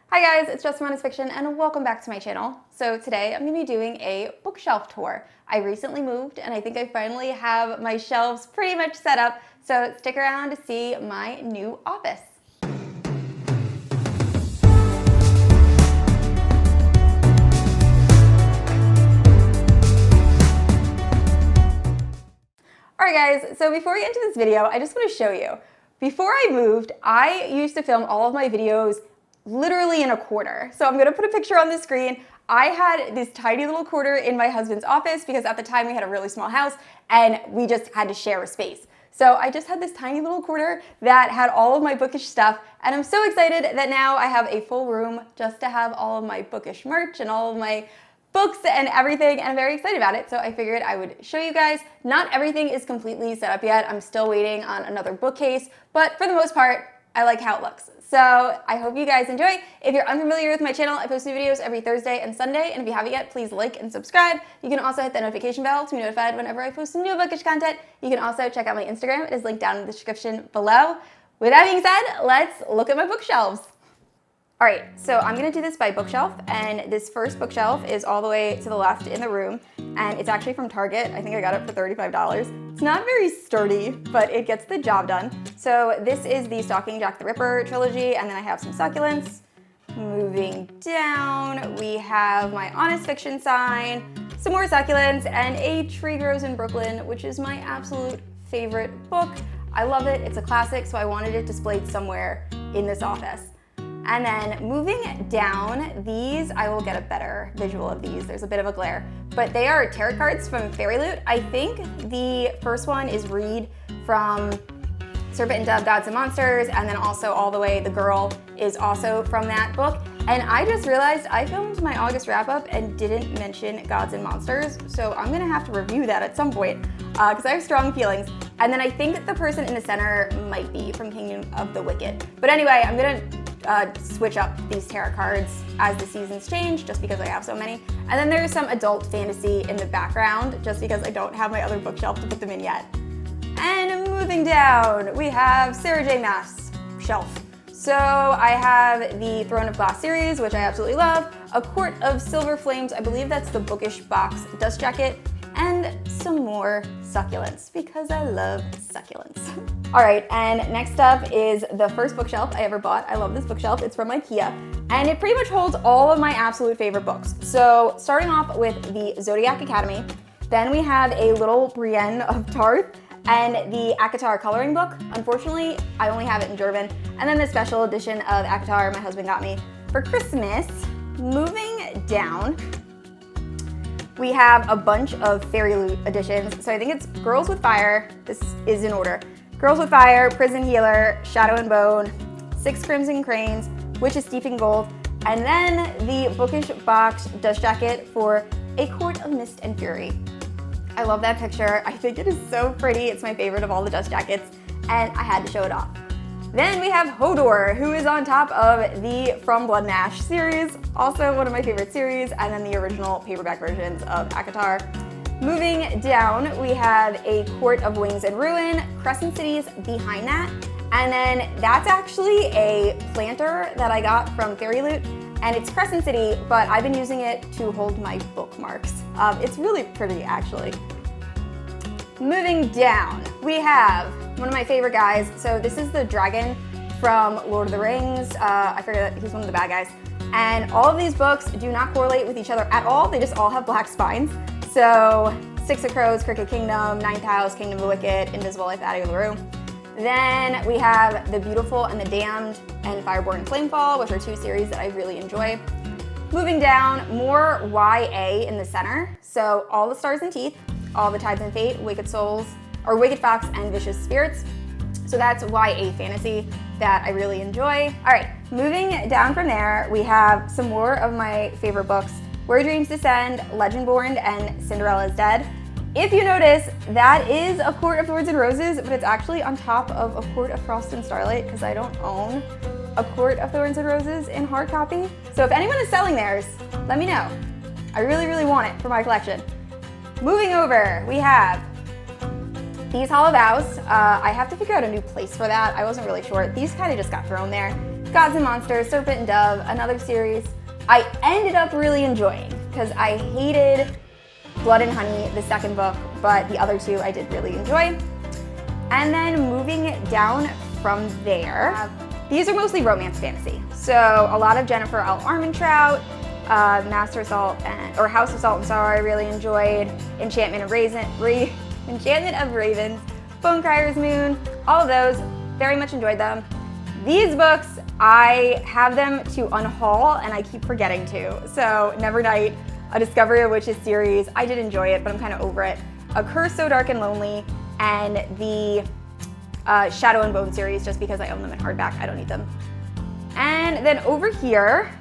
Hi guys, it's Just Honest Fiction and welcome back to my channel. So today I'm going to be doing a bookshelf tour. I recently moved and I think I finally have my shelves pretty much set up, so stick around to see my new office. Alright guys, so before we get into this video, I just want to show you. Before I moved, I used to film all of my videos literally in a corner. So I'm going to put a picture on the screen. I had this tiny little corner in my husband's office because at the time we had a really small house and we just had to share a space. So I just had this tiny little corner that had all of my bookish stuff, and I'm so excited that now I have a full room just to have all of my bookish merch and all of my books and everything, and I'm very excited about it. So I figured I would show you guys. Not everything is completely set up yet. I'm still waiting on another bookcase, but for the most part, I like how it looks. So I hope you guys enjoy. If you're unfamiliar with my channel, I post new videos every Thursday and Sunday, and if you haven't yet, please like and subscribe. You can also hit the notification bell to be notified whenever I post some new bookish content. You can also check out my Instagram. It is linked down in the description below. With that being said, let's look at my bookshelves. All right, so I'm gonna do this by bookshelf, and this first bookshelf is all the way to the left in the room, and it's actually from Target. I think I got it for $35. It's not very sturdy, but it gets the job done. So this is the Stalking Jack the Ripper trilogy, and then I have some succulents. Moving down, we have my Honest Fiction sign, some more succulents, and A Tree Grows in Brooklyn, which is my absolute favorite book. I love it, it's a classic, so I wanted it displayed somewhere in this office. And then moving down, these, I will get a better visual of these. There's a bit of a glare, but they are tarot cards from Fairy Loot. I think the first one is Reed from Serpent and Dove, Gods and Monsters, and then also all the way The Girl is also from that book. And I just realized I filmed my August wrap up and didn't mention Gods and Monsters, so I'm gonna have to review that at some point because I have strong feelings. And then I think the person in the center might be from Kingdom of the Wicked. But anyway, I'm gonna switch up these tarot cards as the seasons change, just because I have so many. And then there's some adult fantasy in the background, just because I don't have my other bookshelf to put them in yet. And moving down, we have Sarah J. Maas shelf. So I have the Throne of Glass series, which I absolutely love, A Court of Silver Flames, I believe that's the bookish box dust jacket, and some more succulents, because I love succulents. All right, and next up is the first bookshelf I ever bought. I love this bookshelf, it's from IKEA, and it pretty much holds all of my absolute favorite books. So starting off with the Zodiac Academy, then we have a little Brienne of Tarth, and the ACOTAR coloring book. Unfortunately, I only have it in German, and then the special edition of ACOTAR my husband got me for Christmas. Moving down, we have a bunch of Fairy Loot editions. So I think it's Girls with Fire, this is in order. Girls with Fire, Prison Healer, Shadow and Bone, Six Crimson Cranes, Witch is Steeped in Gold, and then the bookish box dust jacket for A Court of Mist and Fury. I love that picture. I think it is so pretty. It's my favorite of all the dust jackets, and I had to show it off. Then we have Hodor, who is on top of the From Blood and Ash series, also one of my favorite series, and then the original paperback versions of ACOTAR. Moving down, we have A Court of Wings and Ruin, Crescent Cities behind that, and then that's actually a planter that I got from Fairy Loot, and it's Crescent City, but I've been using it to hold my bookmarks. It's really pretty, actually. Moving down, we have one of my favorite guys. So this is the dragon from Lord of the Rings. I forget that he's one of the bad guys. And all of these books do not correlate with each other at all. They just all have black spines. So Six of Crows, Cricket Kingdom, Ninth House, Kingdom of the Wicked, Invisible Life, Attic of the Room. Then we have The Beautiful and the Damned and Fireborn and Flamefall, which are two series that I really enjoy. Moving down, more YA in the center. So All the Stars and Teeth, All the Tides and Fate, Wicked Souls, or Wicked Fox and Vicious Spirits. So that's YA fantasy that I really enjoy. All right, moving down from there, we have some more of my favorite books, Where Dreams Descend, Legendborn, and Cinderella's Dead. If you notice, that is A Court of Thorns and Roses, but it's actually on top of A Court of Frost and Starlight because I don't own A Court of Thorns and Roses in hard copy. So if anyone is selling theirs, let me know. I really, really want it for my collection. Moving over, we have these Hollow Vows. I have to figure out a new place for that. I wasn't really sure. These kind of just got thrown there. Gods and Monsters, Serpent and Dove, another series I ended up really enjoying because I hated Blood and Honey, the second book, but the other two I did really enjoy. And then moving down from there, these are mostly romance fantasy. So a lot of Jennifer L. Armentrout, Master of Salt, or House of Salt, I really enjoyed. Enchantment of Ravens, Bonecryer's Moon, all of those, very much enjoyed them. These books, I have them to unhaul and I keep forgetting to. So Nevernight, A Discovery of Witches series, I did enjoy it, but I'm kind of over it. A Curse So Dark and Lonely, and the Shadow and Bone series, just because I own them in hardback, I don't need them. And then over here,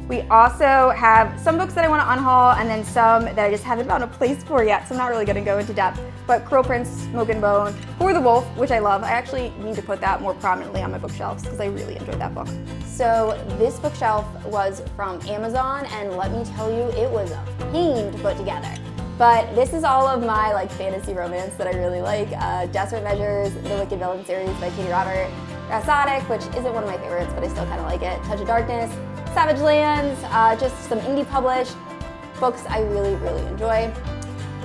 we also have some books that I want to unhaul and then some that I just haven't found a place for yet, so I'm not really going to go into depth. But Crow Prince, Smoke and Bone, For the Wolf, which I love. I actually need to put that more prominently on my bookshelves because I really enjoyed that book. So this bookshelf was from Amazon, and let me tell you, it was a pain to put together. But this is all of my like fantasy romance that I really like. Desperate Measures, The Wicked Villain series by Katie Robert, Rhapsodic, which isn't one of my favorites, but I still kind of like it. Touch of Darkness, Savage Lands, just some indie published books I really, really enjoy.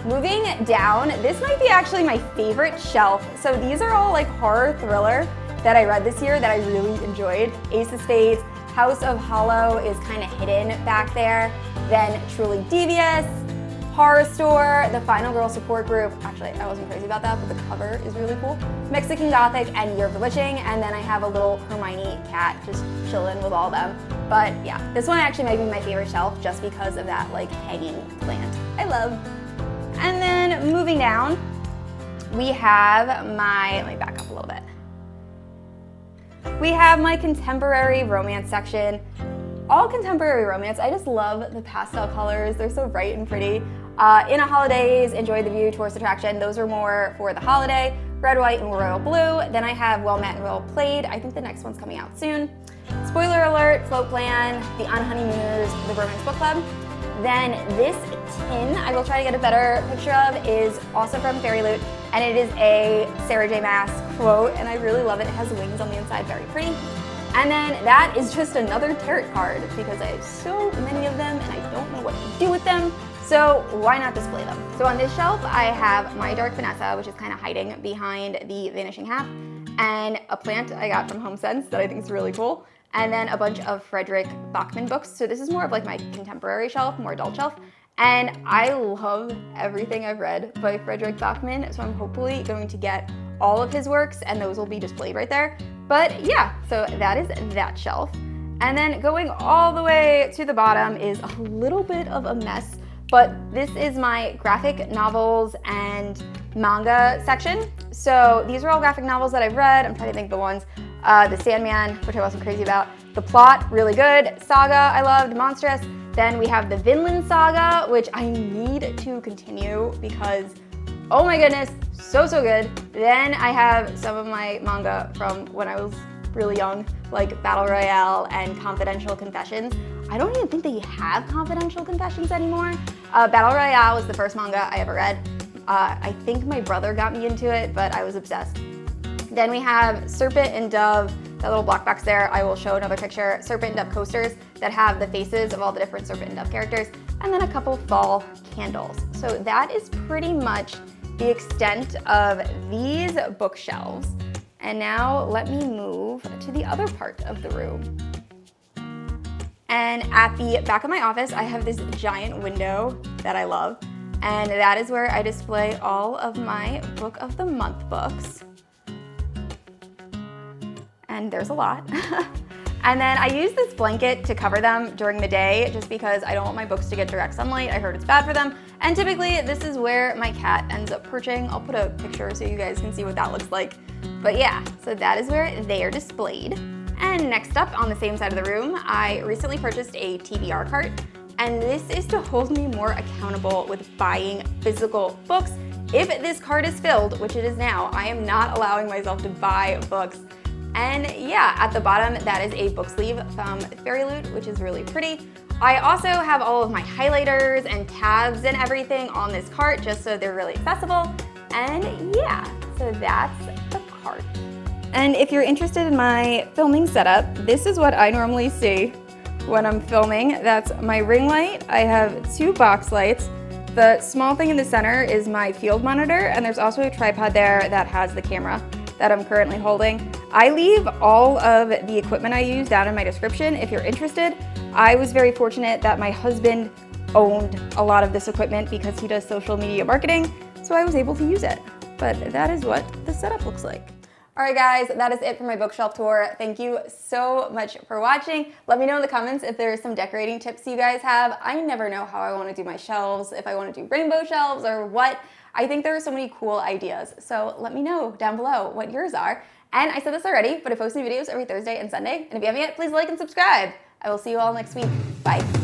Moving down, this might be actually my favorite shelf. So these are all like horror thriller that I read this year that I really enjoyed. Ace of Spades, House of Hollow is kind of hidden back there. Then Truly Devious, Horror Store, The Final Girl Support Group. Actually, I wasn't crazy about that, but the cover is really cool. Mexican Gothic and Year of the Witching. And then I have a little Hermione cat just chilling with all of them. But yeah, this one actually might be my favorite shelf just because of that like hanging plant I love. And then moving down, we have my, let me back up a little bit. We have my contemporary romance section. All contemporary romance, I just love the pastel colors. They're so bright and pretty. In a Holidays, Enjoy the View, Tourist Attraction, those are more for the holiday. Red, White, and Royal Blue. Then I have Well Met and Well Played. I think the next one's coming out soon. Spoiler alert, Float Plan, The Unhoneymooners, The Romance Book Club. Then this tin, I will try to get a better picture of, is also from Fairy Loot, and it is a Sarah J. Maas quote, and I really love it. It has wings on the inside, very pretty. And then that is just another tarot card because I have so many of them and I don't know what to do with them, so why not display them? So on this shelf, I have My Dark Vanessa, which is kind of hiding behind the Vanishing Half, and a plant I got from HomeSense that I think is really cool. And then a bunch of Frederick Bachman books. So this is more of like my contemporary shelf, more adult shelf. And I love everything I've read by Frederick Bachman, so I'm hopefully going to get all of his works and those will be displayed right there. But yeah, so that is that shelf. And then going all the way to the bottom is a little bit of a mess, but this is my graphic novels and manga section. So these are all graphic novels that I've read. I'm trying to think of the ones. The Sandman, which I wasn't crazy about. The Plot, really good. Saga, I loved. Monstrous. Then we have the Vinland Saga, which I need to continue because, oh my goodness, so good. Then I have some of my manga from when I was really young, like Battle Royale and Confidential Confessions. I don't even think they have Confidential Confessions anymore. Battle Royale was the first manga I ever read. I think my brother got me into it, but I was obsessed. Then we have Serpent and Dove, that little black box there. I will show another picture. Serpent and Dove coasters that have the faces of all the different Serpent and Dove characters, and then a couple fall candles. So that is pretty much the extent of these bookshelves. And now let me move to the other part of the room. And at the back of my office, I have this giant window that I love. And that is where I display all of my Book of the Month books. And there's a lot. And then I use this blanket to cover them during the day just because I don't want my books to get direct sunlight. I heard it's bad for them. And typically this is where my cat ends up perching. I'll put a picture so you guys can see what that looks like. But yeah, so that is where they are displayed. And next up on the same side of the room, I recently purchased a TBR cart. And this is to hold me more accountable with buying physical books. If this cart is filled, which it is now, I am not allowing myself to buy books. And yeah, at the bottom, that is a book sleeve from Fairy Loot, which is really pretty. I also have all of my highlighters and tabs and everything on this cart just so they're really accessible. And yeah, so that's the cart. And if you're interested in my filming setup, this is what I normally see when I'm filming. That's my ring light. I have 2 box lights. The small thing in the center is my field monitor, and there's also a tripod there that has the camera that I'm currently holding. I leave all of the equipment I use down in my description if you're interested. I was very fortunate that my husband owned a lot of this equipment because he does social media marketing, so I was able to use it. But that is what the setup looks like. All right, guys, that is it for my bookshelf tour. Thank you so much for watching. Let me know in the comments if there's some decorating tips you guys have. I never know how I want to do my shelves, if I want to do rainbow shelves or what. I think there are so many cool ideas. So let me know down below what yours are. And I said this already, but I post new videos every Thursday and Sunday. And if you haven't yet, please like and subscribe. I will see you all next week. Bye.